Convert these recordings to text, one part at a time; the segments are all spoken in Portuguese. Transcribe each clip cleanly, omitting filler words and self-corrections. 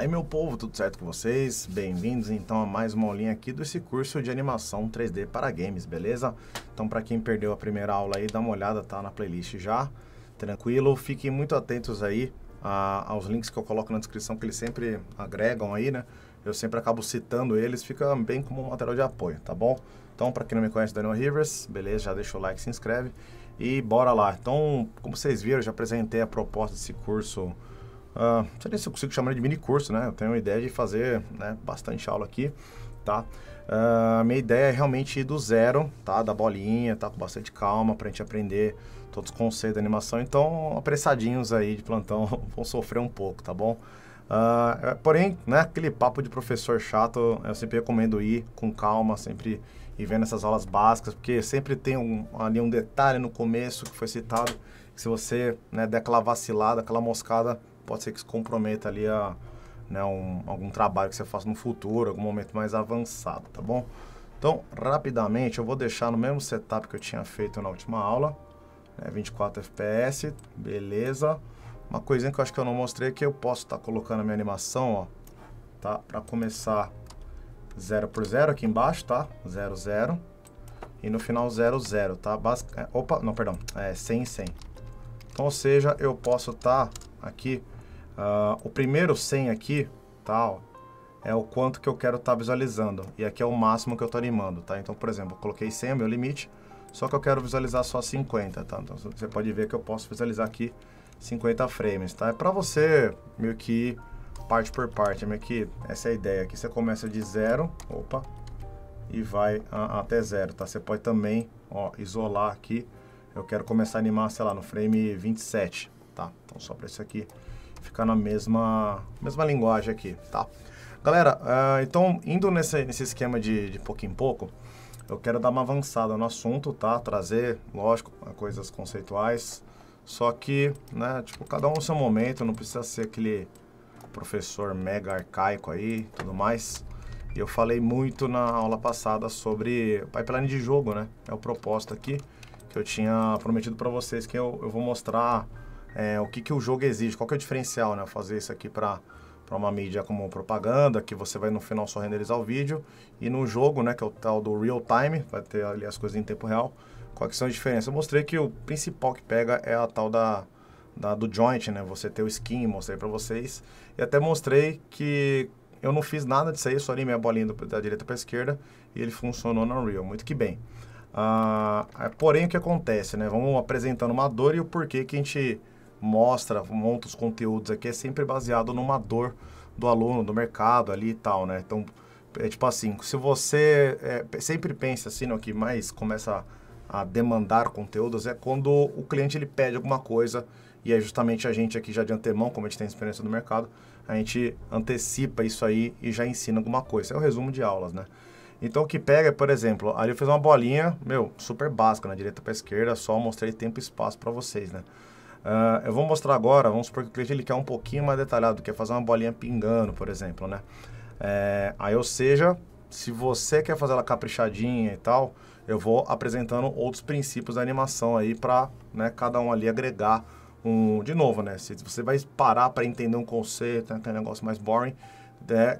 Fala aí, meu povo, tudo certo com vocês? Bem-vindos então a mais uma aulinha aqui desse curso de animação 3D para games, beleza? Então, para quem perdeu a primeira aula aí, dá uma olhada, tá na playlist já, tranquilo? Fiquem muito atentos aí aos links que eu coloco na descrição, que eles sempre agregam aí, né? Eu sempre acabo citando eles, fica bem como um material de apoio, tá bom? Então, para quem não me conhece, Daniel Rivers, beleza? Já deixa o like, se inscreve e bora lá. Então, como vocês viram, eu já apresentei a proposta desse curso. Não sei nem se eu consigo chamar de mini curso, né? Eu tenho uma ideia de fazer, né, bastante aula aqui, tá? Minha ideia é realmente ir do zero, tá? Da bolinha, tá? Com bastante calma pra gente aprender todos os conceitos da animação. Então, apressadinhos aí de plantão vão sofrer um pouco, tá bom? Porém, né, aquele papo de professor chato, eu sempre recomendo ir com calma, sempre ir vendo essas aulas básicas, porque sempre tem ali um detalhe no começo que foi citado, que se você, né, der aquela vacilada, aquela moscada, pode ser que se comprometa ali né, algum trabalho que você faça no futuro, algum momento mais avançado, tá bom? Então, rapidamente, eu vou deixar no mesmo setup que eu tinha feito na última aula, né, 24 FPS, beleza. Uma coisinha que eu acho que eu não mostrei é que eu posso estar colocando a minha animação, ó, tá? Para começar 0 por 0 aqui embaixo, tá? 0, 0. E no final 0, 0, tá? Opa, não, perdão, 100, 100. Então, ou seja, eu posso estar aqui. O primeiro 100 aqui, tá, ó, é o quanto que eu quero estar visualizando. E aqui é o máximo que eu estou animando, tá? Então, por exemplo, eu coloquei 100, é meu limite, só que eu quero visualizar só 50, tá? Então, você pode ver que eu posso visualizar aqui 50 frames, tá? É para você meio que ir parte por parte, meio que essa é a ideia. Aqui você começa de 0, opa, e vai até 0, tá? Você pode também, ó, isolar aqui. Eu quero começar a animar, sei lá, no frame 27, tá? Então, só para isso aqui ficar na mesma linguagem aqui, tá? Galera, então, indo nesse esquema de pouco em pouco, eu quero dar uma avançada no assunto, tá? Trazer, lógico, coisas conceituais, só que, né, tipo, cada um no seu momento, não precisa ser aquele professor mega arcaico aí, tudo mais. E eu falei muito na aula passada sobre pipeline de jogo, né? É o propósito aqui, que eu tinha prometido para vocês, que eu vou mostrar o que o jogo exige, qual que é o diferencial, né? Fazer isso aqui para uma mídia como propaganda, que você vai no final só renderizar o vídeo, e no jogo, né, que é o tal do real time, vai ter ali as coisas em tempo real, quais são as diferenças. Eu mostrei que o principal que pega é a tal do joint, né? Você ter o skin, mostrei para vocês, e até mostrei que eu não fiz nada disso aí, só animei a bolinha da direita para a esquerda, e ele funcionou no Unreal, muito que bem. Porém, o que acontece, né? Vamos apresentando uma dor e o porquê que a gente monta os conteúdos aqui, é sempre baseado numa dor do aluno, do mercado ali e tal, né? Então, é tipo assim, se você sempre pensa assim, no que mais começa a demandar conteúdos é quando o cliente ele pede alguma coisa, e é justamente a gente aqui já de antemão, como a gente tem experiência no mercado, a gente antecipa isso aí e já ensina alguma coisa. É o resumo de aulas, né? Então, o que pega, por exemplo, ali eu fiz uma bolinha, super básica, na direita para a esquerda, só mostrei tempo e espaço para vocês, né? Eu vou mostrar agora, vamos supor que o cliente ele quer um pouquinho mais detalhado, quer fazer uma bolinha pingando, por exemplo, né? Aí, ou seja, se você quer fazer ela caprichadinha e tal, eu vou apresentando outros princípios da animação aí para, né, cada um ali agregar de novo, né? Se você vai parar para entender um conceito, né, aquele negócio mais boring,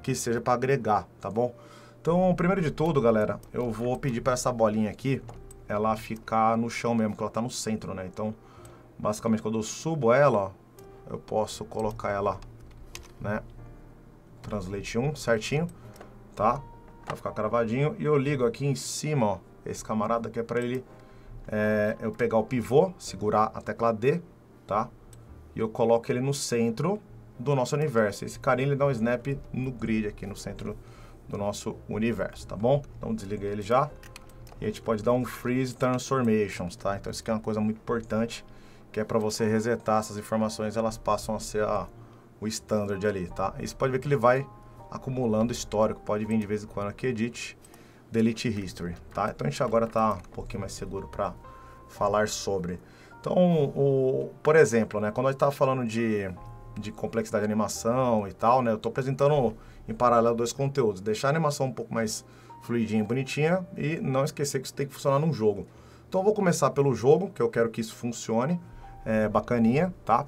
que seja para agregar, tá bom? Então, primeiro de tudo, galera, eu vou pedir para essa bolinha aqui, ela ficar no chão mesmo, que ela tá no centro, né? Então, basicamente, quando eu subo ela, ó, eu posso colocar ela, né, translate 1 certinho, tá? Pra ficar cravadinho. E eu ligo aqui em cima, ó, esse camarada aqui é pra ele, eu pegar o pivô, segurar a tecla D, tá? E eu coloco ele no centro do nosso universo. Esse carinha, ele dá um snap no grid aqui, no centro do nosso universo, tá bom? Então, desliga ele já. E a gente pode dar um Freeze Transformations, tá? Então, isso aqui é uma coisa muito importante, que é para você resetar essas informações, elas passam a ser o standard ali, tá? E você pode ver que ele vai acumulando histórico, pode vir de vez em quando aqui, Edit, Delete History, tá? Então a gente agora tá um pouquinho mais seguro para falar sobre. Então, por exemplo, né, quando a gente tava falando de complexidade de animação e tal, né, eu tô apresentando em paralelo dois conteúdos, deixar a animação um pouco mais fluidinha, bonitinha, e não esquecer que isso tem que funcionar num jogo. Então eu vou começar pelo jogo, que eu quero que isso funcione, bacaninha, tá?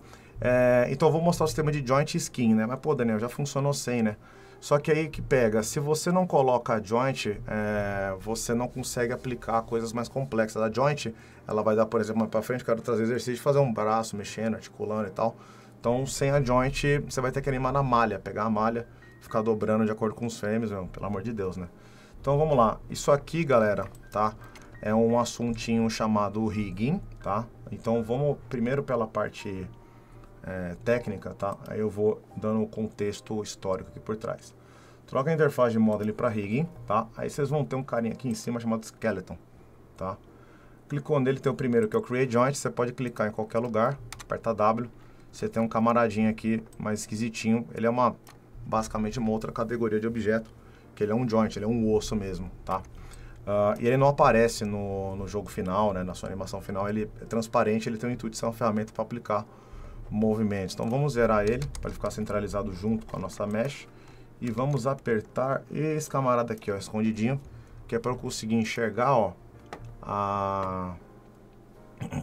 Então eu vou mostrar o sistema de joint e skin, né? Mas pô, Daniel, já funcionou sem, né? Só que aí que pega, se você não coloca a joint, você não consegue aplicar coisas mais complexas. A joint, ela vai dar, por exemplo, mais pra frente, quero trazer exercício de fazer um braço, mexendo, articulando e tal. Então, sem a joint, você vai ter que animar na malha, pegar a malha, ficar dobrando de acordo com os frames, meu, pelo amor de Deus, né? Então, vamos lá. Isso aqui, galera, tá? É um assuntinho chamado rigging, tá? Então, vamos primeiro pela parte técnica, tá? Aí eu vou dando o contexto histórico aqui por trás. Troca a interface de model para rigging, tá? Aí vocês vão ter um carinha aqui em cima chamado skeleton, tá? Clicou nele, tem o primeiro que é o create joint, você pode clicar em qualquer lugar, aperta W, você tem um camaradinho aqui mais esquisitinho, ele é basicamente uma outra categoria de objeto, que ele é um joint, ele é um osso mesmo, tá? E ele não aparece no jogo final, né, na sua animação final, ele é transparente, ele tem o intuito de ser uma ferramenta para aplicar movimentos. Então vamos zerar ele para ele ficar centralizado junto com a nossa mesh e vamos apertar esse camarada aqui, ó, escondidinho, que é para eu conseguir enxergar, ó,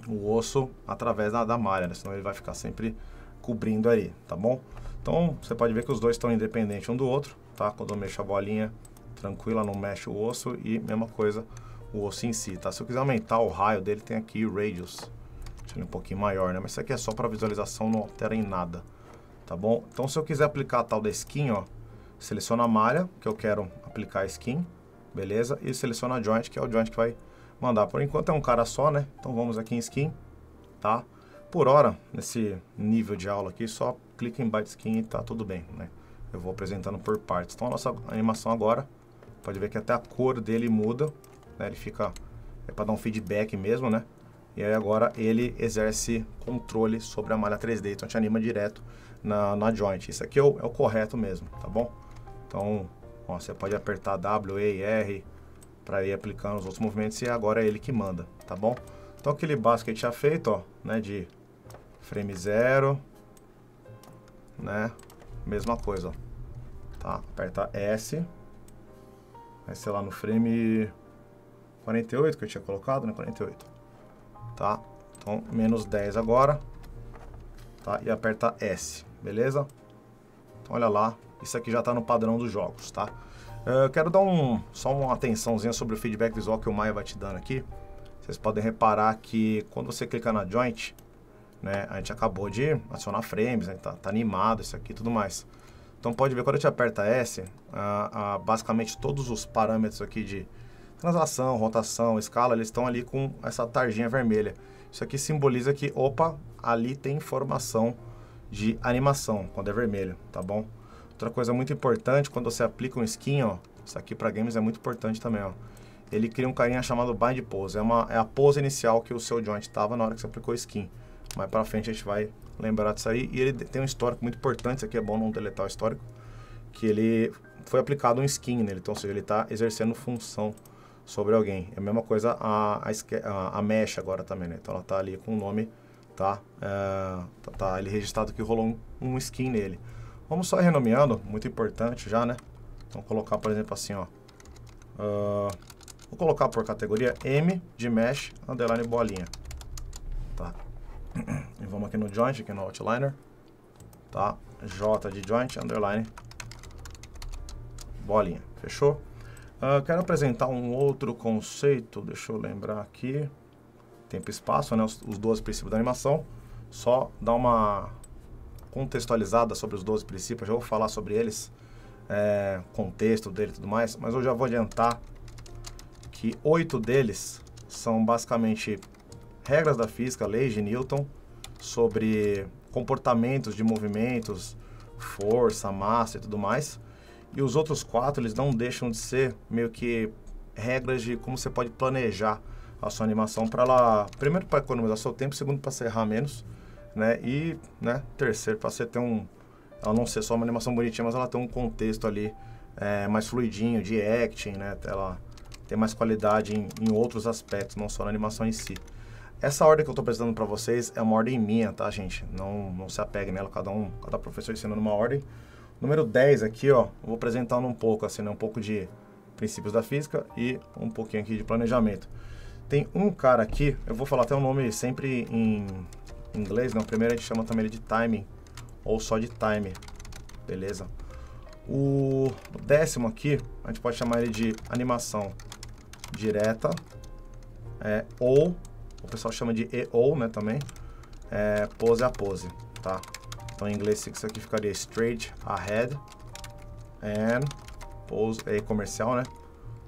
o osso através da malha, né? Senão ele vai ficar sempre cobrindo aí, tá bom? Então você pode ver que os dois estão independentes um do outro, tá? Quando eu mexo a bolinha tranquila, não mexe o osso, e mesma coisa o osso em si, tá? Se eu quiser aumentar o raio dele, tem aqui o radius, um pouquinho maior, né? Mas isso aqui é só para visualização, não altera em nada, tá bom? Então, se eu quiser aplicar a tal da skin, ó, seleciona a malha, que eu quero aplicar a skin, beleza? E seleciona a joint, que é o joint que vai mandar. Por enquanto é um cara só, né? Então, vamos aqui em skin, tá? Por hora, nesse nível de aula aqui, só clica em byte skin e tá tudo bem, né? Eu vou apresentando por partes. Então, a nossa animação agora, pode ver que até a cor dele muda, né? Ele fica, para dar um feedback mesmo, né? E aí agora ele exerce controle sobre a malha 3D, então te anima direto na joint. Isso aqui é o correto mesmo, tá bom? Então, ó, você pode apertar W, E e R para ir aplicando os outros movimentos e agora é ele que manda, tá bom? Então aquele básico que a gente tinha feito, ó, né, de frame 0, né, mesma coisa, ó, tá? Aperta S, vai ser lá no frame 48 que eu tinha colocado, né, 48. Tá? Então, menos 10 agora, tá? E aperta S, beleza? Então, olha lá, isso aqui já está no padrão dos jogos, tá? Eu quero dar só uma atençãozinha sobre o feedback visual que o Maya vai te dando aqui. Vocês podem reparar que quando você clica na joint, né, a gente acabou de adicionar frames, né, tá animado isso aqui e tudo mais. Então, pode ver, quando a gente aperta S, basicamente todos os parâmetros aqui de translação, rotação, escala, eles estão ali com essa tarjinha vermelha. Isso aqui simboliza que, opa, ali tem informação de animação, quando é vermelho, tá bom? Outra coisa muito importante, quando você aplica um skin, ó, isso aqui para games é muito importante também, ó. Ele cria um carinha chamado bind pose, é a pose inicial que o seu joint estava na hora que você aplicou o skin. Mais para frente a gente vai lembrar disso aí, e ele tem um histórico muito importante, isso aqui é bom não deletar o histórico, que ele foi aplicado um skin nele, então, ou seja, ele está exercendo função sobre alguém. É a mesma coisa a mesh agora também, né? Então ela tá ali com o nome, tá? Tá ele registrado que rolou um skin nele. Vamos só ir renomeando, muito importante já, né? Então colocar, por exemplo, assim, ó. Vou colocar por categoria M de mesh, underline bolinha. Tá? E vamos aqui no joint, aqui no outliner. Tá? J de joint, underline bolinha. Fechou? Quero apresentar um outro conceito, deixa eu lembrar aqui, tempo e espaço, né, os 12 princípios da animação, só dar uma contextualizada sobre os 12 princípios, já vou falar sobre eles, contexto dele e tudo mais, mas eu já vou adiantar que 8 deles são basicamente regras da física, leis de Newton, sobre comportamentos de movimentos, força, massa e tudo mais. E os outros 4, eles não deixam de ser meio que regras de como você pode planejar a sua animação para ela, primeiro, para economizar seu tempo, segundo, para você errar menos, né? E, né, terceiro, para você ter ela não ser só uma animação bonitinha, mas ela ter um contexto ali mais fluidinho, de acting, né? Ela tem mais qualidade em outros aspectos, não só na animação em si. Essa ordem que eu estou apresentando para vocês é uma ordem minha, tá, gente? Não se apegue nela, cada professor ensinando uma ordem. Número 10 aqui, ó, eu vou apresentando um pouco, assim, né, um pouco de princípios da física e um pouquinho aqui de planejamento. Tem um cara aqui, eu vou falar até o nome sempre em inglês, né? O primeiro a gente chama também ele de timing, ou só de time, beleza? O 10º aqui, a gente pode chamar ele de animação direta, ou, o pessoal chama de EO, né, também, pose a pose, tá? Então, em inglês, isso aqui ficaria straight ahead, and pose, comercial, né?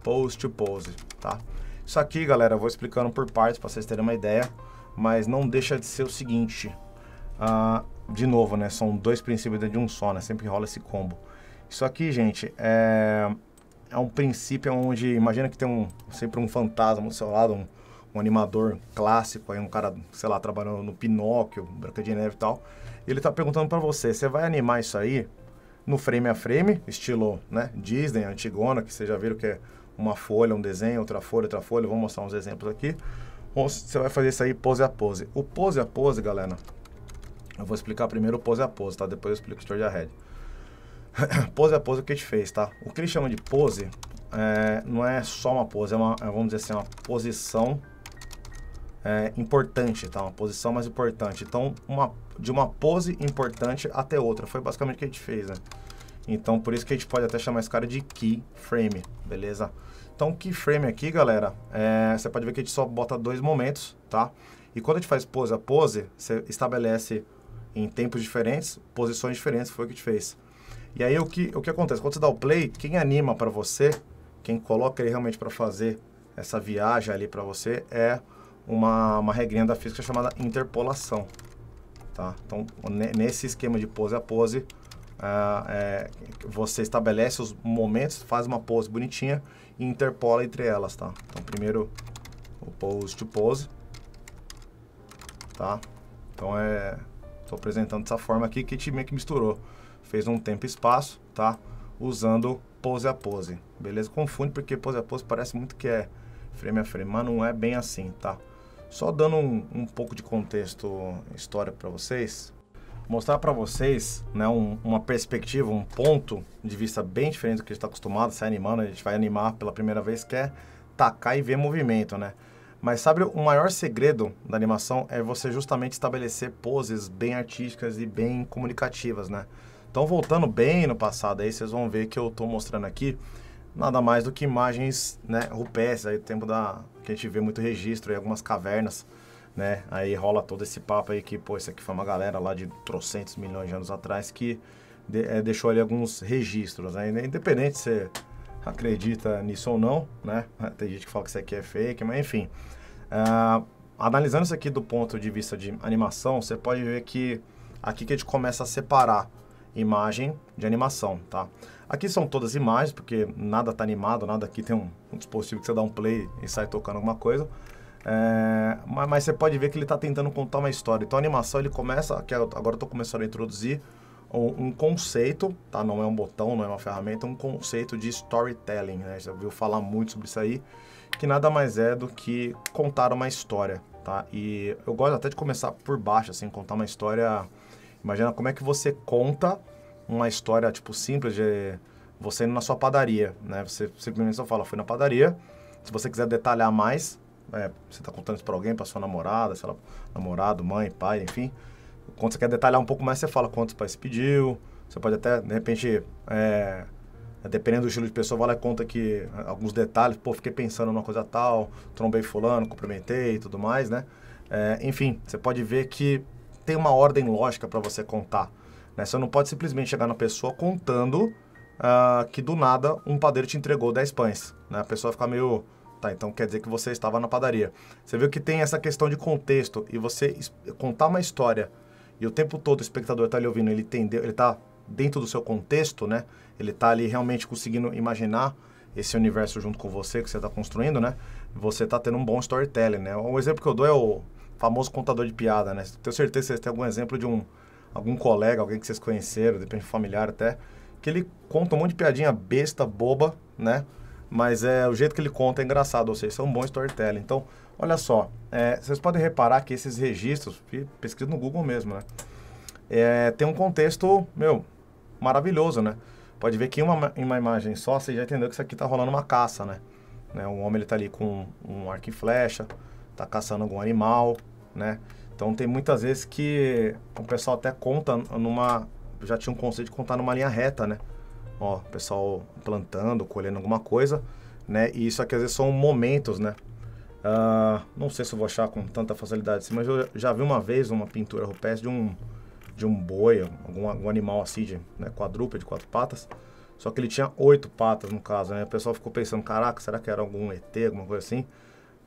Pose to pose, tá? Isso aqui, galera, eu vou explicando por partes para vocês terem uma ideia, mas não deixa de ser o seguinte, de novo, né? São dois princípios dentro de um só, né? Sempre rola esse combo. Isso aqui, gente, é um princípio onde, imagina que tem sempre um fantasma do seu lado, um animador clássico, aí um cara, sei lá, trabalhando no Pinóquio, Branca de Neve e tal, e ele tá perguntando para você, você vai animar isso aí no frame a frame, estilo, né, Disney, antigona, que vocês já viram que é uma folha, um desenho, outra folha, vou mostrar uns exemplos aqui, ou você vai fazer isso aí pose a pose. O pose a pose, galera, eu vou explicar primeiro o pose a pose, tá? Depois eu explico o story ahead. Pose a pose o que a gente fez, tá? O que ele chama de pose não é só uma pose, vamos dizer assim, uma posição importante, tá? Uma posição mais importante. Então, de uma pose importante até outra. Foi basicamente o que a gente fez, né? Então, por isso que a gente pode até chamar esse cara de keyframe, beleza? Então, keyframe aqui, galera, você pode ver que a gente só bota 2 momentos, tá? E quando a gente faz pose a pose, você estabelece em tempos diferentes, posições diferentes, foi o que a gente fez. E aí, o que acontece? Quando você dá o play, quem anima para você, quem coloca ele realmente para fazer essa viagem ali para você, é uma regrinha da física chamada interpolação, tá? Então, nesse esquema de pose a pose, você estabelece os momentos, faz uma pose bonitinha e interpola entre elas, tá? Então, primeiro o pose to pose, tá? Então, estou apresentando dessa forma aqui que a gente meio que misturou. Fez um tempo e espaço, tá? Usando pose a pose, beleza? Confunde porque pose a pose parece muito que é frame a frame, mas não é bem assim, tá? Só dando um pouco de contexto, história para vocês, mostrar para vocês, né, uma perspectiva, um ponto de vista bem diferente do que a gente está acostumado, se animando, a gente vai animar pela primeira vez, que é tacar e ver movimento, né? Mas sabe, o maior segredo da animação é você justamente estabelecer poses bem artísticas e bem comunicativas, né? Então, voltando bem no passado, aí vocês vão ver que eu estou mostrando aqui nada mais do que imagens, né, rupestres, aí tempo que a gente vê muito registro, aí algumas cavernas, né? Aí rola todo esse papo aí que, pô, isso aqui foi uma galera lá de trocentos milhões de anos atrás que deixou ali alguns registros, né? Independente se você acredita nisso ou não, né? Tem gente que fala que isso aqui é fake, mas enfim. Analisando isso aqui do ponto de vista de animação, você pode ver que aqui que a gente começa a separar imagem de animação, tá? Aqui são todas imagens, porque nada tá animado, nada aqui tem um dispositivo que você dá um play e sai tocando alguma coisa. Mas você pode ver que ele está tentando contar uma história. Então a animação ele começa, agora eu estou começando a introduzir um conceito, tá? Não é um botão, não é uma ferramenta, é um conceito de storytelling, né? Já ouviu falar muito sobre isso aí, que nada mais é do que contar uma história, tá? E eu gosto até de começar por baixo, assim, contar uma história. Imagina como é que você conta uma história, tipo, simples de você indo na sua padaria, né? Você simplesmente só fala, fui na padaria. Se você quiser detalhar mais, você está contando isso para alguém, para sua namorada, sei lá, namorado, mãe, pai, enfim. Quando você quer detalhar um pouco mais, você fala quantos pais pediu. Você pode até, de repente, dependendo do estilo de pessoa, vai lá e conta que alguns detalhes, pô, fiquei pensando numa coisa tal, trombei fulano, cumprimentei e tudo mais, né? Enfim, você pode ver que tem uma ordem lógica para você contar, né? Você não pode simplesmente chegar na pessoa contando que do nada um padeiro te entregou 10 pães, né? A pessoa fica meio... Tá, então quer dizer que você estava na padaria. Você viu que tem essa questão de contexto e você contar uma história e o tempo todo o espectador está ali ouvindo, ele entendeu, ele está dentro do seu contexto, né? Ele está ali realmente conseguindo imaginar esse universo junto com você que você está construindo, né? Você está tendo um bom storytelling, né? O exemplo que eu dou é o famoso contador de piada, né? Tenho certeza que vocês têm algum exemplo de algum colega, alguém que vocês conheceram, depende familiar até, que ele conta um monte de piadinha besta, boba, né? Mas o jeito que ele conta é engraçado, ou seja, isso é um bom storytelling. Então, olha só, vocês podem reparar que esses registros, pesquisa no Google mesmo, né? Tem um contexto, maravilhoso, né? Pode ver que em uma imagem só, você já entendeu que isso aqui tá rolando uma caça, né? O homem, ele tá ali com um arco e flecha, tá caçando algum animal, né? Então tem muitas vezes que o pessoal até conta já tinha um conceito de contar numa linha reta, né? Ó, o pessoal plantando, colhendo alguma coisa, né? E isso aqui às vezes são momentos, né? Não sei se eu vou achar com tanta facilidade assim, mas eu já vi uma vez uma pintura rupestre de um boi, algum animal assim, né, quadrúpede, 4 patas, só que ele tinha 8 patas no caso, né? O pessoal ficou pensando, caraca, será que era algum ET, alguma coisa assim?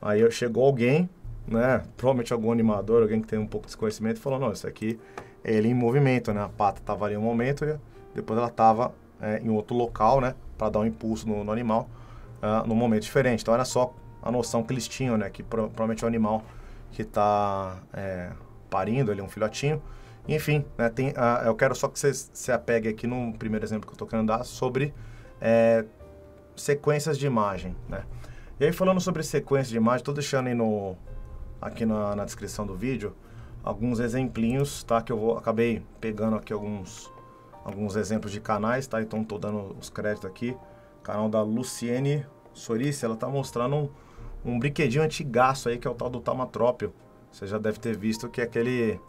Aí chegou alguém, né, provavelmente algum animador, alguém que tem um pouco de conhecimento, e falou, não, isso aqui é ele em movimento, né? A pata estava ali em um momento e depois ela estava em outro local, né, para dar um impulso no animal num momento diferente. Então era só a noção que eles tinham, né, que provavelmente é um animal que está parindo ali, um filhotinho. Enfim, né, eu quero só que você se apegue aqui no primeiro exemplo que eu estou querendo dar sobre sequências de imagem, né. E aí falando sobre sequência de imagem, estou deixando aí aqui na descrição do vídeo alguns exemplinhos, tá, que acabei pegando aqui alguns exemplos de canais, tá, então estou dando os créditos aqui. Canal da Luciene Sorice, ela está mostrando um brinquedinho antigaço aí, que é o tal do Taumatrópio. Você já deve ter visto que é aquele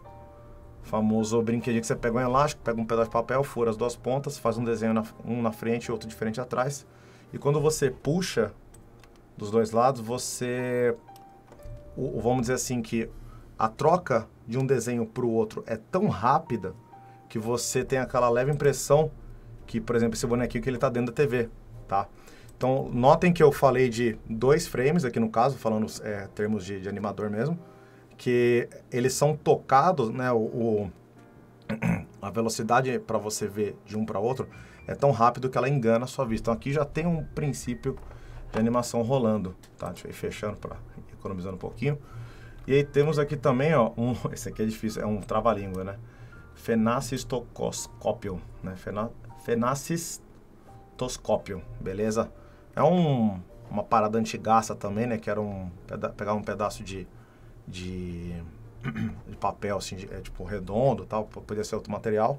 famoso brinquedinho que você pega um elástico, pega um pedaço de papel, fura as 2 pontas, faz um desenho um na frente e outro diferente atrás. E quando você puxa dos 2 lados, vamos dizer assim, que a troca de um desenho para o outro é tão rápida que você tem aquela leve impressão que, por exemplo, esse bonequinho que ele está dentro da TV, tá? Então, notem que eu falei de 2 frames aqui no caso, falando termos de animador mesmo, que eles são tocados, né, a velocidade para você ver de um para outro é tão rápido que ela engana a sua vista. Então, aqui já tem um princípio de animação rolando, tá? Deixa eu ir fechando para economizar um pouquinho. E aí temos aqui também, ó, esse aqui é difícil, é um trava-língua, né? Fenacistoscópio, né? Fenacistoscópio, beleza? É uma parada antigaça também, né? Que era pegar um pedaço de papel, assim, tipo redondo e tal, podia ser outro material,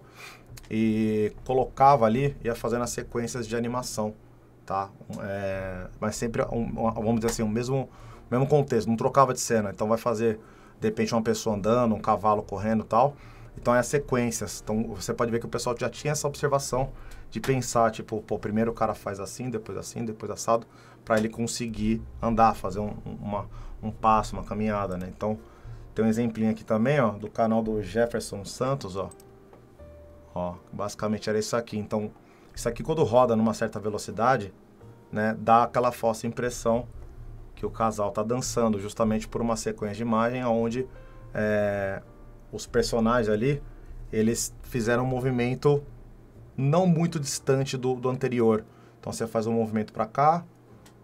e colocava ali, ia fazendo as sequências de animação, tá? Mas sempre, vamos dizer assim, o mesmo contexto, não trocava de cena. Então vai fazer, de repente, uma pessoa andando, um cavalo correndo e tal. Então é as sequências. Então você pode ver que o pessoal já tinha essa observação de pensar, tipo, pô, primeiro o cara faz assim, depois assado, para ele conseguir andar, fazer um passo, uma caminhada, né? Então tem um exemplinho aqui também, ó, do canal do Jefferson Santos, ó. Ó, basicamente era isso aqui. Então, isso aqui quando roda numa certa velocidade, né, dá aquela falsa impressão que o casal tá dançando, justamente por uma sequência de imagem onde os personagens ali, eles fizeram um movimento não muito distante do anterior. Então você faz um movimento para cá,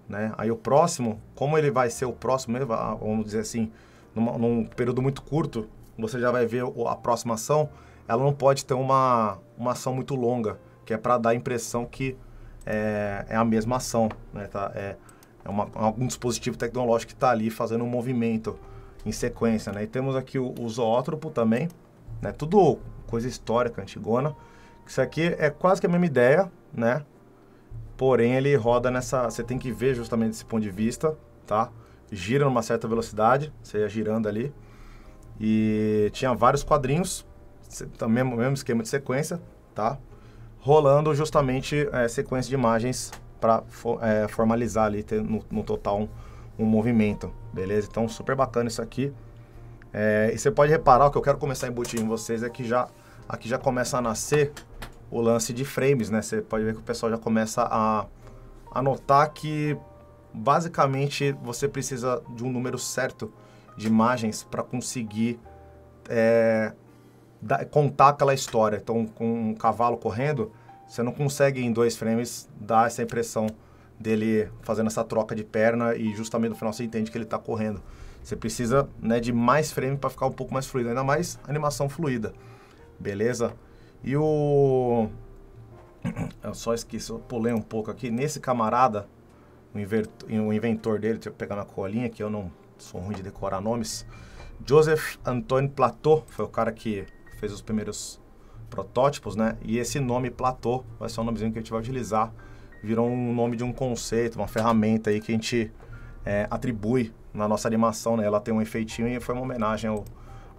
né? Aí o próximo, como ele vai ser o próximo, vamos dizer assim, num período muito curto, você já vai ver a próxima ação, ela não pode ter uma ação muito longa, que é para dar a impressão que é a mesma ação, né? Tá? Algum dispositivo tecnológico que está ali fazendo um movimento em sequência, né? E temos aqui o zoótropo também, né? Tudo coisa histórica, antigona. Isso aqui é quase que a mesma ideia, né? Porém, ele roda você tem que ver justamente desse ponto de vista, tá? Gira numa certa velocidade, você ia girando ali. E tinha vários quadrinhos, também mesmo esquema de sequência, tá? Rolando justamente sequência de imagens para formalizar ali, ter no total um movimento, beleza? Então, super bacana isso aqui. E você pode reparar, o que eu quero começar a embutir em vocês é que aqui já começa a nascer o lance de frames, né? Você pode ver que o pessoal já começa a notar que, basicamente, você precisa de um número certo de imagens para conseguir contar aquela história. Então, com um cavalo correndo, você não consegue em 2 frames dar essa impressão dele fazendo essa troca de perna e justamente no final você entende que ele está correndo. Você precisa, né, de mais frame para ficar um pouco mais fluido, ainda mais animação fluida, beleza? E eu só esqueci, eu pulei um pouco aqui, nesse camarada, o inventor dele, deixa eu pegar na colinha que eu não sou ruim de decorar nomes, Joseph Antoine Plateau, foi o cara que fez os primeiros protótipos, né? E esse nome Plateau vai ser um nomezinho que a gente vai utilizar, virou um nome de um conceito, uma ferramenta aí que a gente atribui na nossa animação, né? Ela tem um efeitinho e foi uma homenagem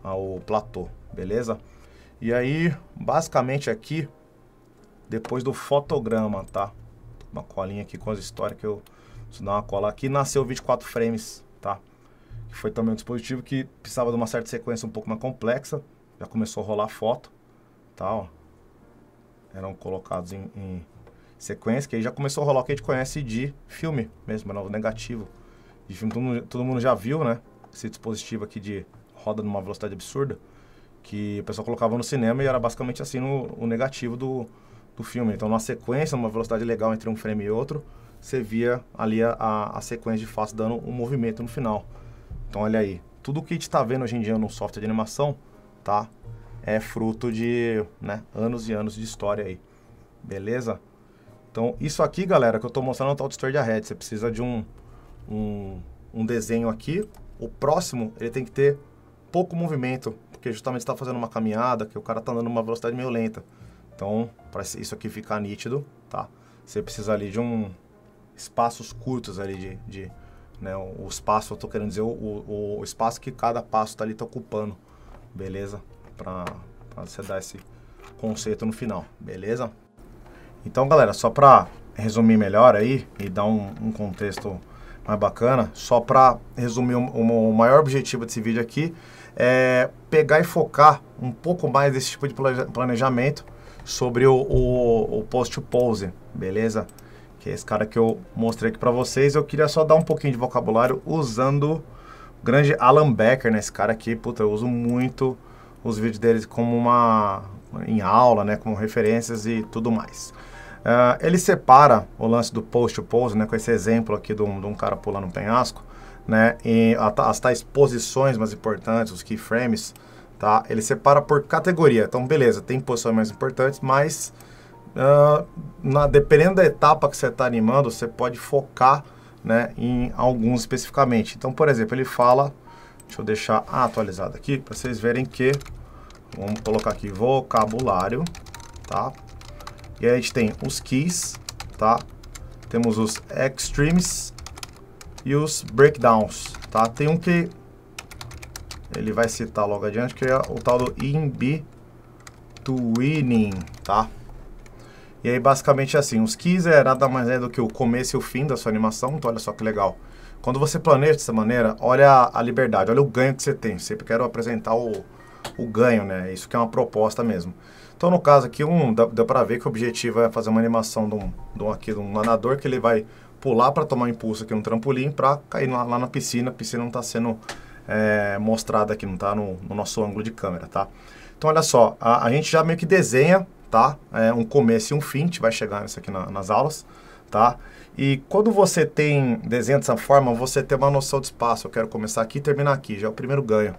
ao platô, beleza? E aí, basicamente aqui, depois do fotograma, tá? Uma colinha aqui com as histórias que eu preciso dar uma cola aqui. Nasceu o 24 frames, tá? Que foi também um dispositivo que precisava de uma certa sequência um pouco mais complexa. Já começou a rolar foto, tá? Ó. Eram colocados em sequência, que aí já começou a rolar o que a gente conhece de filme mesmo, né? O negativo de filme. Todo mundo já viu, né? Esse dispositivo aqui de roda numa velocidade absurda, que o pessoal colocava no cinema e era basicamente assim o negativo do filme. Então, numa sequência, numa velocidade legal entre um frame e outro, você via ali a sequência de face dando um movimento no final. Então, olha aí. Tudo que a gente está vendo hoje em dia no software de animação, tá? É fruto de, né, anos e anos de história aí. Beleza? Então, isso aqui, galera, que eu estou mostrando no tal de Story Ahead. Você precisa de um desenho aqui. O próximo, ele tem que ter pouco movimento, porque justamente está fazendo uma caminhada, que o cara está andando numa velocidade meio lenta. Então, para isso aqui ficar nítido, tá? Você precisa ali de espaços curtos ali né? O espaço, eu tô querendo dizer, o espaço que cada passo tá ali tá ocupando, beleza? Para você dar esse conceito no final, beleza? Então, galera, só para resumir melhor aí e dar um contexto mais bacana, só para resumir o maior objetivo desse vídeo aqui é pegar e focar um pouco mais desse tipo de planejamento sobre o post-to-pose, beleza? Que é esse cara que eu mostrei aqui para vocês. Eu queria só dar um pouquinho de vocabulário usando o grande Alan Becker, né? Esse cara aqui, puta, eu uso muito os vídeos deles como em aula, né? Como referências e tudo mais. Ele separa o lance do post-to-pose, né? Com esse exemplo aqui de um cara pulando um penhasco, né? E as tais posições mais importantes, os keyframes, tá? Ele separa por categoria. Então, beleza, tem posições mais importantes, mas dependendo da etapa que você está animando, você pode focar, né, em alguns especificamente. Então, por exemplo, ele fala, deixa eu deixar atualizado aqui, para vocês verem que, vamos colocar aqui, vocabulário, tá? E aí a gente tem os keys, tá? Temos os extremes e os breakdowns, tá? Tem um que ele vai citar logo adiante, que é o tal do in-betweening, tá? E aí, basicamente, assim, os keys nada mais do que o começo e o fim da sua animação. Então, olha só que legal. Quando você planeja dessa maneira, olha a liberdade, olha o ganho que você tem. Sempre quero apresentar o ganho, né? Isso que é uma proposta mesmo. Então, no caso aqui, dá pra ver que o objetivo é fazer uma animação de um nadador que ele vai pular para tomar impulso aqui no trampolim para cair lá na piscina. A piscina não está sendo mostrada aqui, não está no nosso ângulo de câmera, tá? Então, olha só, a gente já meio que desenha, tá? Um começo e um fim, a gente vai chegar nisso aqui nas aulas, tá? E quando você desenha dessa forma, você tem uma noção de espaço. Eu quero começar aqui e terminar aqui, já é o primeiro ganho.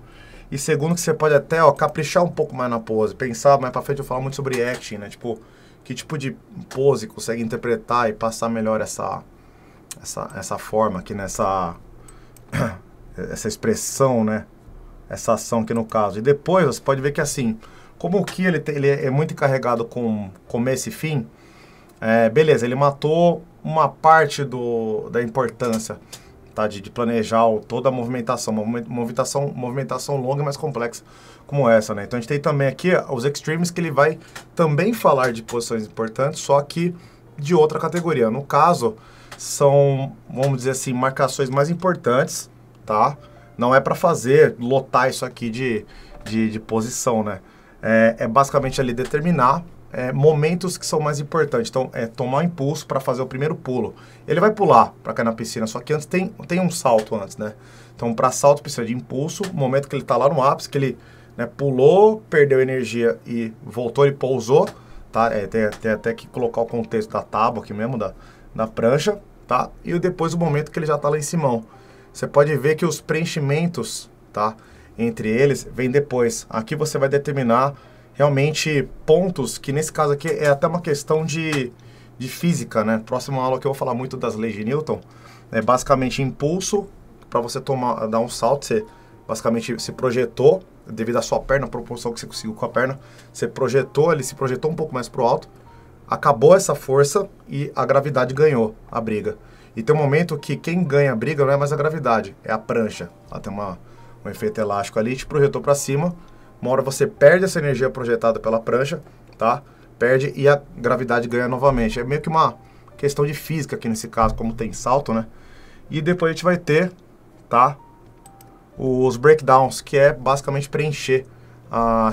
E segundo, que você pode até caprichar um pouco mais na pose, pensar mais pra frente. Eu falo muito sobre acting, né? Tipo, que tipo de pose consegue interpretar e passar melhor essa forma aqui essa expressão, né? Essa ação aqui no caso. E depois você pode ver que assim, como o Ki ele é muito encarregado com começo e fim, beleza, ele matou uma parte da importância, tá, de planejar toda a movimentação, movimentação longa e mais complexa como essa, né? Então a gente tem também aqui os extremes, que ele vai também falar de posições importantes, só que de outra categoria. No caso, são, vamos dizer assim, marcações mais importantes, tá? Não é para lotar isso aqui de posição, né? É basicamente ali determinar momentos que são mais importantes. Então, tomar impulso para fazer o primeiro pulo. Ele vai pular para cair na piscina, só que antes tem um salto antes, né? Então, para salto precisa de impulso, o momento que ele está lá no ápice, que ele, né, pulou, perdeu energia e voltou e pousou, tá? Tem até que colocar o contexto da tábua aqui mesmo, da prancha, tá? E depois o momento que ele já está lá em cima. Você pode ver que os preenchimentos, tá, entre eles, vem depois. Aqui você vai determinar realmente pontos, que nesse caso aqui é até uma questão de física, né? Próxima aula que eu vou falar muito das leis de Newton, é basicamente impulso, para você dar um salto, você basicamente se projetou, devido à sua perna, a proporção que você conseguiu com a perna, ele se projetou um pouco mais para o alto, acabou essa força e a gravidade ganhou a briga. E tem um momento que quem ganha a briga não é mais a gravidade, é a prancha. Ela tem um efeito elástico ali, te projetou para cima. Uma hora você perde essa energia projetada pela prancha, tá? Perde e a gravidade ganha novamente. É meio que uma questão de física aqui nesse caso, como tem salto, né? E depois a gente vai ter, tá? Os breakdowns, que é basicamente preencher,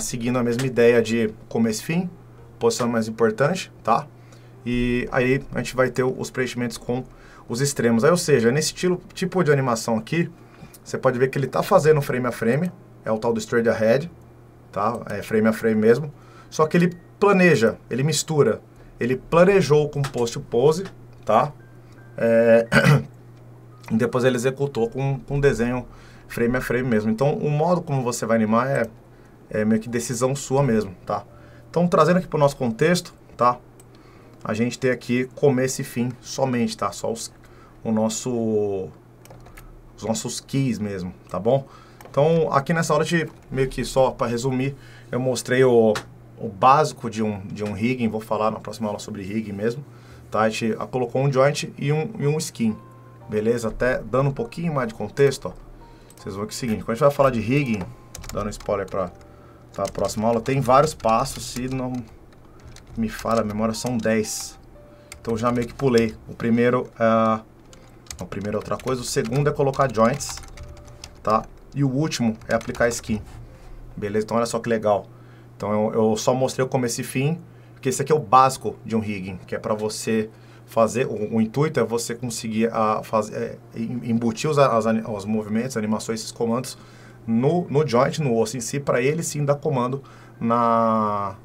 seguindo a mesma ideia de começo e fim, posição mais importante, tá? E aí a gente vai ter os preenchimentos com os extremos. Aí, ou seja, nesse tipo de animação aqui, você pode ver que ele tá fazendo frame a frame, é o tal do straight ahead, tá? É frame a frame mesmo. Só que ele planeja, ele mistura. Ele planejou com post pose, tá? E depois ele executou com desenho frame a frame mesmo. Então, o modo como você vai animar é meio que decisão sua mesmo, tá? Então, trazendo aqui para o nosso contexto, tá? A gente tem aqui começo e fim somente, tá? Só os nossos keys mesmo, tá bom? Então, aqui nessa aula, meio que só para resumir, eu mostrei o básico de um rigging. Vou falar na próxima aula sobre rigging mesmo, tá? A gente colocou um joint e um skin, beleza? Até dando um pouquinho mais de contexto, ó, vocês vão ver que é o seguinte, quando a gente vai falar de rigging, dando spoiler para a próxima aula, tem vários passos, se não me falha a memória, são 10. Então já meio que pulei. O primeiro é outra coisa, o segundo é colocar joints, tá? E o último é aplicar skin, beleza? Então olha só que legal. Então eu só mostrei o começo e fim, porque esse aqui é o básico de um rigging, que é para você fazer, o intuito é você conseguir embutir os movimentos, animações, esses comandos no joint, no osso em si, para ele sim dar comando na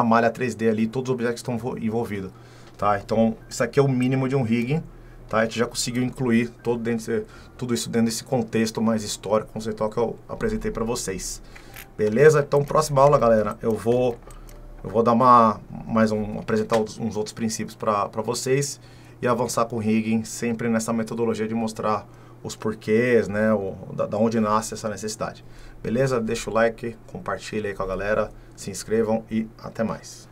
malha 3D ali, todos os objetos que estão envolvidos, tá? Então, isso aqui é o mínimo de um rigging, tá? A gente já conseguiu incluir tudo isso dentro desse contexto mais histórico, conceitual que eu apresentei para vocês. Beleza? Então, próxima aula, galera, eu vou dar apresentar uns outros princípios para vocês e avançar com o rigging, sempre nessa metodologia de mostrar os porquês, né, da onde nasce essa necessidade. Beleza? Deixa o like, compartilha aí com a galera, se inscrevam e até mais.